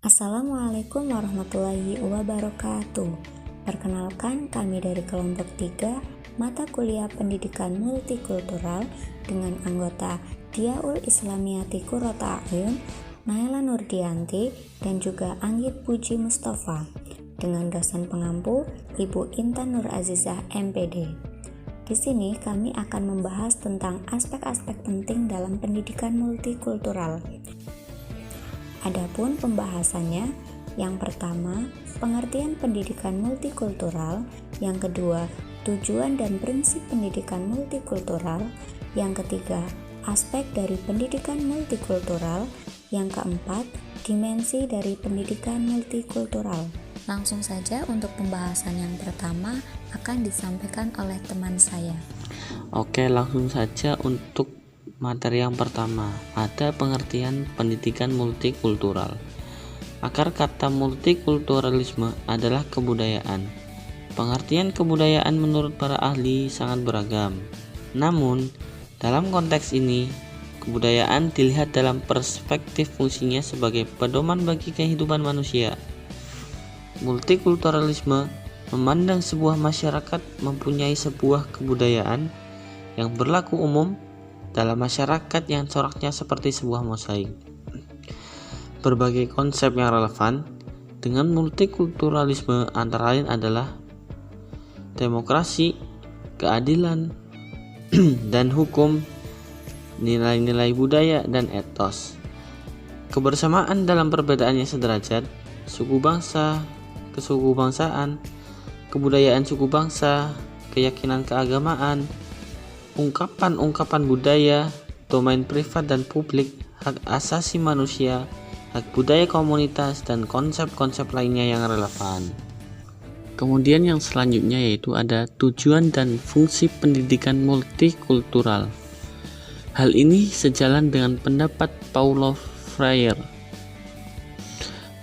Assalamualaikum warahmatullahi wabarakatuh. Perkenalkan, kami dari kelompok 3 mata kuliah pendidikan multikultural dengan anggota Diaul Islamiyati Qurrata A'yun, Naila Nurdianti, dan juga Anggit Puji Mustafa dengan dosen pengampu Ibu Intan Nur Azizah MPD. Di sini kami akan membahas tentang aspek-aspek penting dalam pendidikan multikultural. Adapun pembahasannya, yang pertama, pengertian pendidikan multikultural, yang kedua, tujuan dan prinsip pendidikan multikultural, yang ketiga, aspek dari pendidikan multikultural, yang keempat, dimensi dari pendidikan multikultural. Langsung saja untuk pembahasan yang pertama akan disampaikan oleh teman saya. Oke, langsung saja untuk materi yang pertama, ada pengertian pendidikan multikultural. Akar kata multikulturalisme adalah kebudayaan. Pengertian kebudayaan menurut para ahli sangat beragam. Namun, dalam konteks ini, kebudayaan dilihat dalam perspektif fungsinya sebagai pedoman bagi kehidupan manusia. Multikulturalisme memandang sebuah masyarakat mempunyai sebuah kebudayaan yang berlaku umum dalam masyarakat yang coraknya seperti sebuah mosaik. Berbagai konsep yang relevan dengan multikulturalisme antara lain adalah demokrasi, keadilan, dan hukum, nilai-nilai budaya, dan etos. Kebersamaan dalam perbedaannya sederajat, suku bangsa, kesuku bangsaan, kebudayaan suku bangsa, keyakinan keagamaan, ungkapan-ungkapan budaya, domain privat dan publik, hak asasi manusia, hak budaya komunitas, dan konsep-konsep lainnya yang relevan. Kemudian yang selanjutnya yaitu ada tujuan dan fungsi pendidikan multikultural. Hal ini sejalan dengan pendapat Paulo Freire.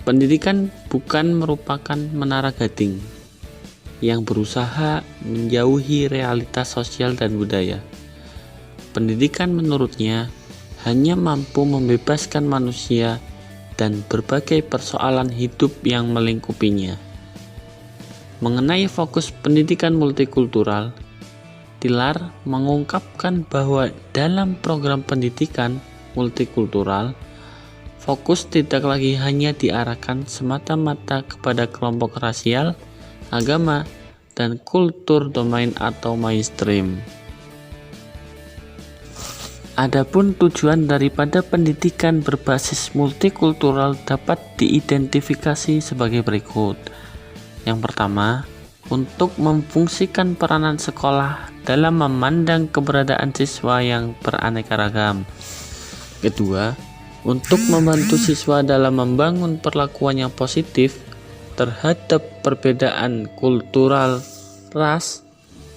Pendidikan bukan merupakan menara gading yang berusaha menjauhi realitas sosial dan budaya. Pendidikan menurutnya hanya mampu membebaskan manusia dan berbagai persoalan hidup yang melingkupinya. Mengenai fokus pendidikan multikultural, Tilar mengungkapkan bahwa dalam program pendidikan multikultural, fokus tidak lagi hanya diarahkan semata-mata kepada kelompok rasial, agama, dan kultur domain atau mainstream. Adapun tujuan daripada pendidikan berbasis multikultural dapat diidentifikasi sebagai berikut. Yang pertama, untuk memfungsikan peranan sekolah dalam memandang keberadaan siswa yang beraneka ragam. Kedua, untuk membantu siswa dalam membangun perlakuan yang positif terhadap perbedaan kultural, ras,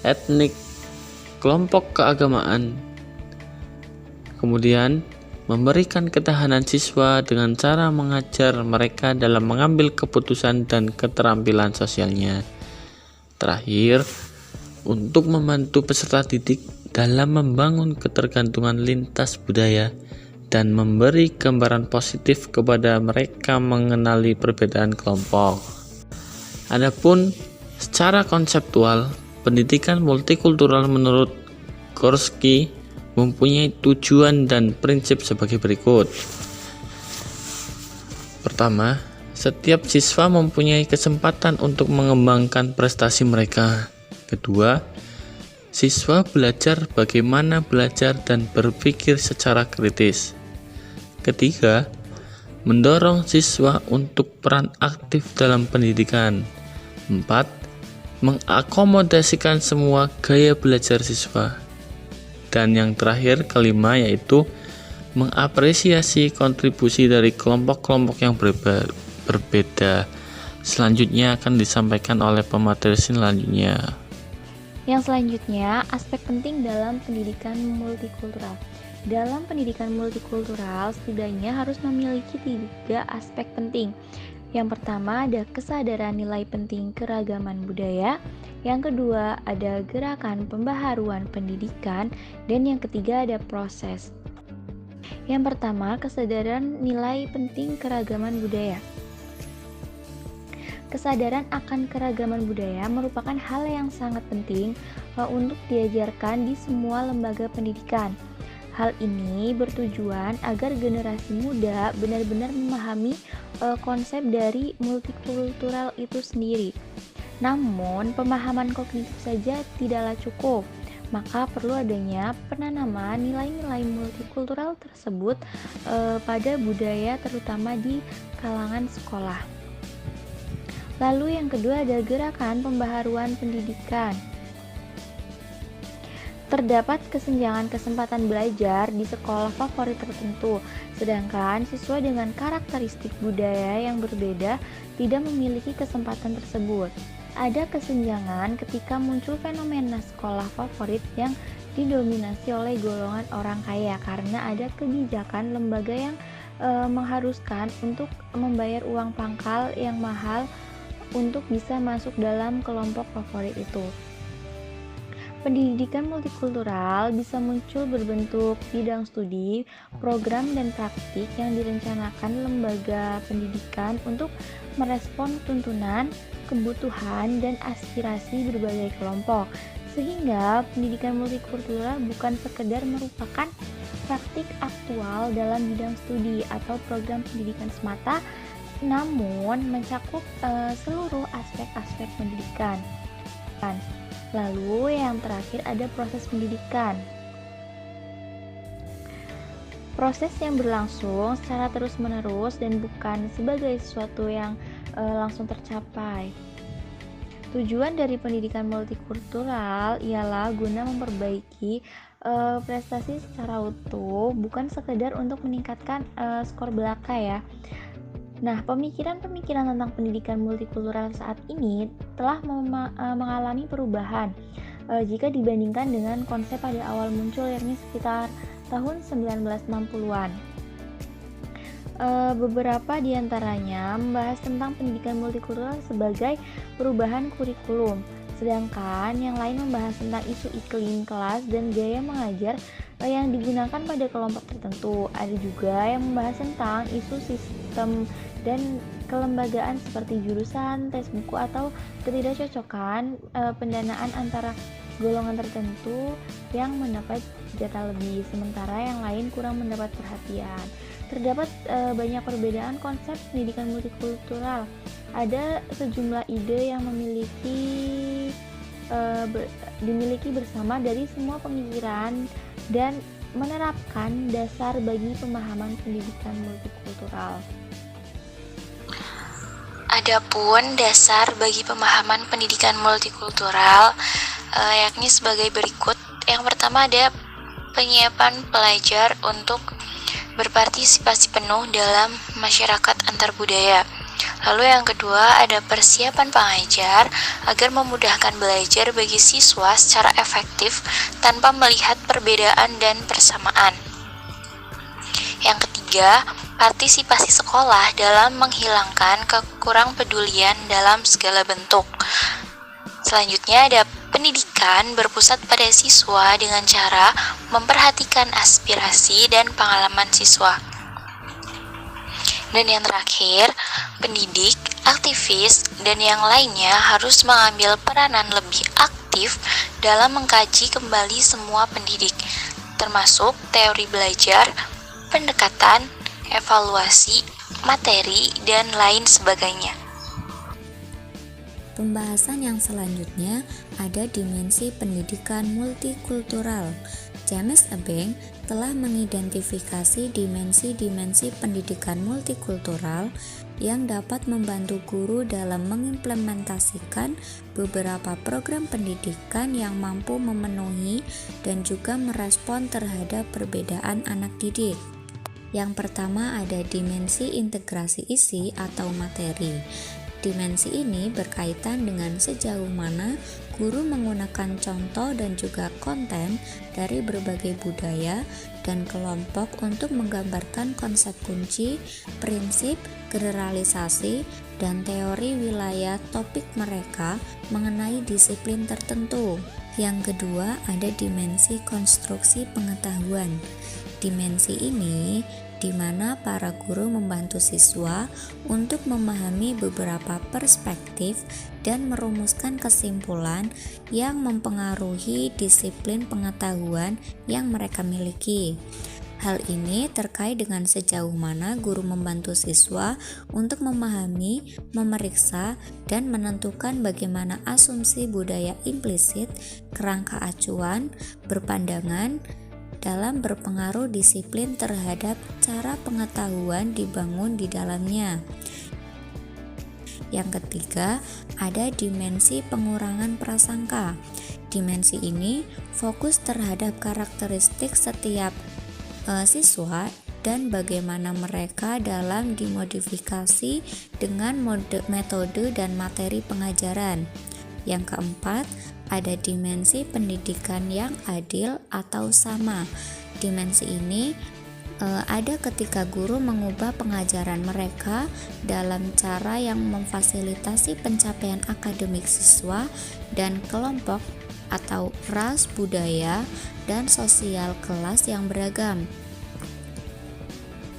etnik, kelompok keagamaan. Kemudian, memberikan ketahanan siswa dengan cara mengajar mereka dalam mengambil keputusan dan keterampilan sosialnya. Terakhir, untuk membantu peserta didik dalam membangun ketergantungan lintas budaya dan memberi gambaran positif kepada mereka mengenali perbedaan kelompok. Adapun secara konseptual, pendidikan multikultural menurut Gorski mempunyai tujuan dan prinsip sebagai berikut. Pertama, setiap siswa mempunyai kesempatan untuk mengembangkan prestasi mereka. Kedua, siswa belajar bagaimana belajar dan berpikir secara kritis. Ketiga, mendorong siswa untuk peran aktif dalam pendidikan. 4. Mengakomodasikan semua gaya belajar siswa. Dan yang terakhir, kelima, yaitu mengapresiasi kontribusi dari kelompok-kelompok yang berbeda. Selanjutnya akan disampaikan oleh pemateri selanjutnya. Yang selanjutnya, aspek penting dalam pendidikan multikultural. Dalam pendidikan multikultural, setidaknya harus memiliki 3 aspek penting. Yang pertama ada kesadaran nilai penting keragaman budaya. Yang kedua ada gerakan pembaharuan pendidikan. Dan yang ketiga ada proses. Yang pertama, kesadaran nilai penting keragaman budaya. Kesadaran akan keragaman budaya merupakan hal yang sangat penting untuk diajarkan di semua lembaga pendidikan. Hal ini bertujuan agar generasi muda benar-benar memahami konsep dari multikultural itu sendiri. Namun, pemahaman kognitif saja tidaklah cukup, maka perlu adanya penanaman nilai-nilai multikultural tersebut pada budaya, terutama di kalangan sekolah. Lalu yang kedua ada gerakan pembaharuan pendidikan. Terdapat kesenjangan kesempatan belajar di sekolah favorit tertentu, sedangkan siswa dengan karakteristik budaya yang berbeda tidak memiliki kesempatan tersebut. Ada kesenjangan ketika muncul fenomena sekolah favorit yang didominasi oleh golongan orang kaya karena ada kebijakan lembaga yang mengharuskan untuk membayar uang pangkal yang mahal untuk bisa masuk dalam kelompok favorit itu. Pendidikan multikultural bisa muncul berbentuk bidang studi, program, dan praktik yang direncanakan lembaga pendidikan untuk merespon tuntunan, kebutuhan, dan aspirasi berbagai kelompok. Sehingga pendidikan multikultural bukan sekedar merupakan praktik aktual dalam bidang studi atau program pendidikan semata, namun mencakup seluruh aspek-aspek pendidikan. Lalu yang terakhir ada proses pendidikan. Proses yang berlangsung secara terus-menerus dan bukan sebagai sesuatu yang langsung tercapai. Tujuan dari pendidikan multikultural ialah guna memperbaiki prestasi secara utuh, bukan sekedar untuk meningkatkan skor belaka ya. Nah, pemikiran-pemikiran tentang pendidikan multikultural saat ini telah mengalami perubahan jika dibandingkan dengan konsep pada awal muncul, yakni sekitar tahun 1960-an. Beberapa di antaranya membahas tentang pendidikan multikultural sebagai perubahan kurikulum, sedangkan yang lain membahas tentang isu iklim kelas dan gaya mengajar yang digunakan pada kelompok tertentu. Ada juga yang membahas tentang isu sistem dan kelembagaan seperti jurusan, tes buku, atau ketidakcocokan pendanaan antara golongan tertentu yang mendapat jatah lebih, sementara yang lain kurang mendapat perhatian. Terdapat banyak perbedaan konsep pendidikan multikultural. Ada sejumlah ide yang dimiliki bersama dari semua pemikiran dan menerapkan dasar bagi pemahaman pendidikan multikultural. Adapun dasar bagi pemahaman pendidikan multikultural yakni sebagai berikut. Yang pertama ada penyiapan pelajar untuk berpartisipasi penuh dalam masyarakat antar budaya. Lalu yang kedua ada persiapan pengajar agar memudahkan belajar bagi siswa secara efektif tanpa melihat perbedaan dan persamaan. Yang ketiga, partisipasi sekolah dalam menghilangkan kekurangpedulian dalam segala bentuk. Selanjutnya ada pendidikan berpusat pada siswa dengan cara memperhatikan aspirasi dan pengalaman siswa. Dan yang terakhir, pendidik, aktivis, dan yang lainnya harus mengambil peranan lebih aktif dalam mengkaji kembali semua pendidik, termasuk teori belajar, pendekatan, evaluasi, materi, dan lain sebagainya. Pembahasan yang selanjutnya ada dimensi pendidikan multikultural. James Ebeng telah mengidentifikasi dimensi-dimensi pendidikan multikultural yang dapat membantu guru dalam mengimplementasikan beberapa program pendidikan yang mampu memenuhi dan juga merespon terhadap perbedaan anak didik. Yang pertama ada dimensi integrasi isi atau materi. Dimensi ini berkaitan dengan sejauh mana guru menggunakan contoh dan juga konten dari berbagai budaya dan kelompok untuk menggambarkan konsep kunci, prinsip, generalisasi, dan teori wilayah topik mereka mengenai disiplin tertentu. Yang kedua ada dimensi konstruksi pengetahuan. Dimensi ini di mana para guru membantu siswa untuk memahami beberapa perspektif dan merumuskan kesimpulan yang mempengaruhi disiplin pengetahuan yang mereka miliki. Hal ini terkait dengan sejauh mana guru membantu siswa untuk memahami, memeriksa, dan menentukan bagaimana asumsi budaya implisit, kerangka acuan, berpandangan, dalam berpengaruh disiplin terhadap cara pengetahuan dibangun di dalamnya. Yang ketiga, ada dimensi pengurangan prasangka. Dimensi ini fokus terhadap karakteristik setiap siswa dan bagaimana mereka dalam dimodifikasi dengan metode dan materi pengajaran. Yang keempat, ada dimensi pendidikan yang adil atau sama. Dimensi ini ada ketika guru mengubah pengajaran mereka dalam cara yang memfasilitasi pencapaian akademik siswa dan kelompok atau ras, budaya, dan sosial kelas yang beragam.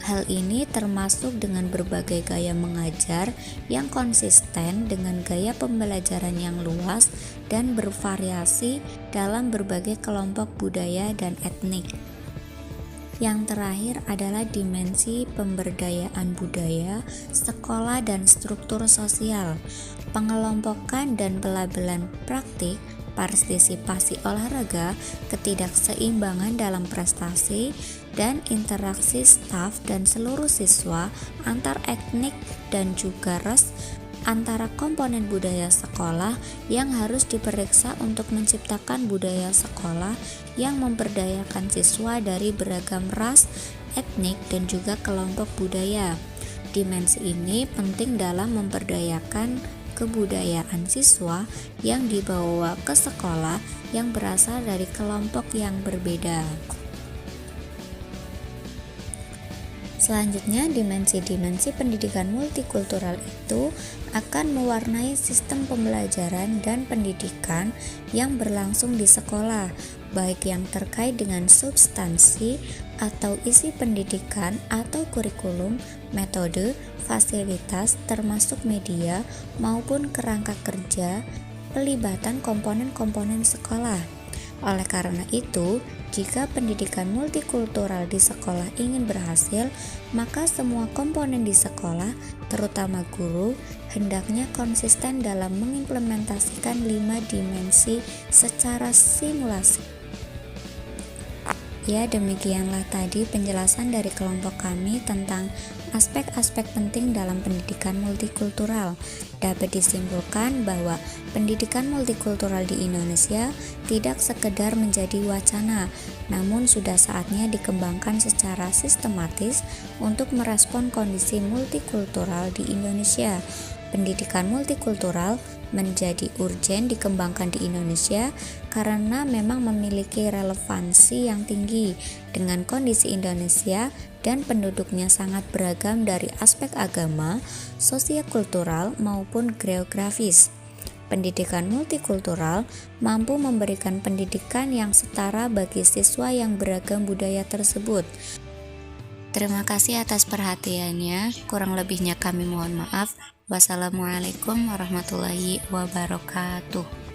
Hal ini termasuk dengan berbagai gaya mengajar yang konsisten dengan gaya pembelajaran yang luas dan bervariasi dalam berbagai kelompok budaya dan etnik. Yang terakhir adalah dimensi pemberdayaan budaya, sekolah, dan struktur sosial, pengelompokan dan pelabelan praktik, partisipasi olahraga, ketidakseimbangan dalam prestasi, dan interaksi staf dan seluruh siswa antar etnik dan juga ras antara komponen budaya sekolah yang harus diperiksa untuk menciptakan budaya sekolah yang memberdayakan siswa dari beragam ras, etnik, dan juga kelompok budaya. Dimensi ini penting dalam memberdayakan kebudayaan siswa yang dibawa ke sekolah yang berasal dari kelompok yang berbeda. Selanjutnya, dimensi-dimensi pendidikan multikultural itu akan mewarnai sistem pembelajaran dan pendidikan yang berlangsung di sekolah, baik yang terkait dengan substansi atau isi pendidikan atau kurikulum, metode, fasilitas termasuk media maupun kerangka kerja, pelibatan komponen-komponen sekolah. Oleh karena itu, jika pendidikan multikultural di sekolah ingin berhasil, maka semua komponen di sekolah, terutama guru, hendaknya konsisten dalam mengimplementasikan 5 dimensi secara simulasi. Ya, demikianlah tadi penjelasan dari kelompok kami tentang aspek-aspek penting dalam pendidikan multikultural. Dapat disimpulkan bahwa pendidikan multikultural di Indonesia tidak sekedar menjadi wacana, namun sudah saatnya dikembangkan secara sistematis untuk merespon kondisi multikultural di Indonesia. Pendidikan multikultural menjadi urgen dikembangkan di Indonesia karena memang memiliki relevansi yang tinggi dengan kondisi Indonesia dan penduduknya sangat beragam dari aspek agama, sosiokultural maupun geografis. Pendidikan multikultural mampu memberikan pendidikan yang setara bagi siswa yang beragam budaya tersebut. Terima kasih atas perhatiannya, kurang lebihnya kami mohon maaf. Wassalamualaikum warahmatullahi wabarakatuh.